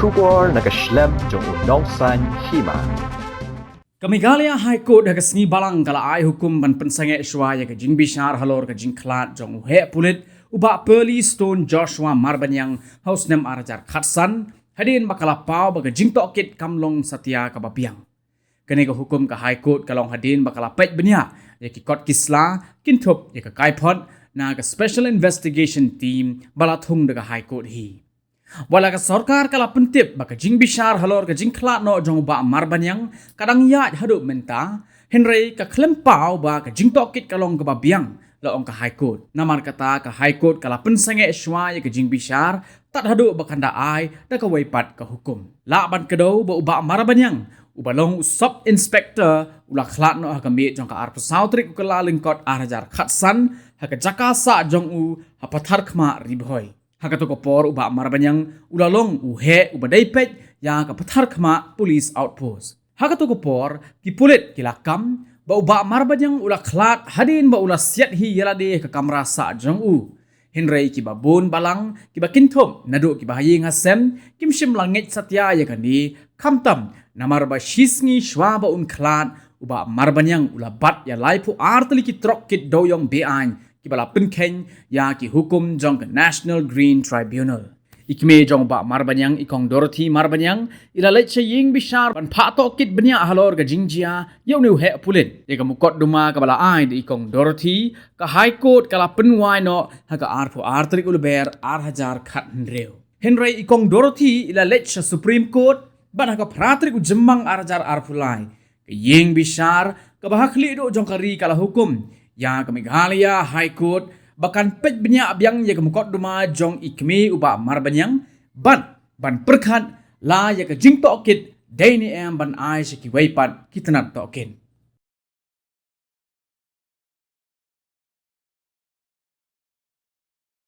Shubor nakaslem jong unongsan hima. Kamigalia High Court hagasni balang kala ay hukum ban pensange shwaya ka jing bishar halor ka jing klat jong uhe pulit uba Pearly Stone Joshua Marbanyang house nem arajar khatsan hadin bakala pau baga jing tokit kamlong satya ka bapiang. Kani ka hukum ka High Court kalong hadin bakala pet benya ya ki kot kisla kintup ya ka kaipot na ka Special Investigation Team balathung daga High Court hi. Wala ka sarkar kala pentip baka jing bishar halor ka jing klat no jong ba Marbanyang kadang yat hadu menta Henry ka klempau ba ka jing tokit kalong ka babiang laong ka High Court. Namar kata ka High Court kala pensange shwa ya ka jing bishar tat hadu bakanda ai da ka waipat ka hukum. Laban kedo ba uba Marbanyang ubalong sub inspector ula klat no ha kami jong ka arpu sautrik ka lalingkot arajar khatsan ha ka jakasa jong u ha pathar khma ribhoi. Hakato ko por uba Marbanyang ulalong uhe uba daipet yang ka pathar khma police outpost. Hakato ko por ki pulit kilakam ba uba Marbanyang ula klat hadin ba ula siat hi yalade ka kamra sa jong u. Henry ki babun balang ki bakinthom nadu ki bahaying hasem kimshim langit satya ya kandi kamtam namar ba shisngi shwa ba un klat uba Marbanyang ula bat ya laipu artli ki trok kit doyong bean ki bala penkeng ya ki hukum jong ke National Green Tribunal. Ikme jong ba Marbanyang ikong Dorothy Marbanyang ila let ying bishar ban pato kit benya halor ga jingjia yau nu he pulit ya ka mukot duma ka bala ai di ikong Dorothy ka High Court kala penwai no ha ka arfu artrik ulber hajar khat nreu. Henry ikong Dorothy ila let Supreme Court ban ha ka pratrik jemmang hajar arfulai ka ying bishar ka bahakli do jong kari kala hukum ya ka Meghalaya High Court bahkan pej banyak biang ya ka mukot duma jong ikme uba Marbanyang ban perkhat la ya ka jing tokit daini em ban ai se ki waipat kitanat tokin.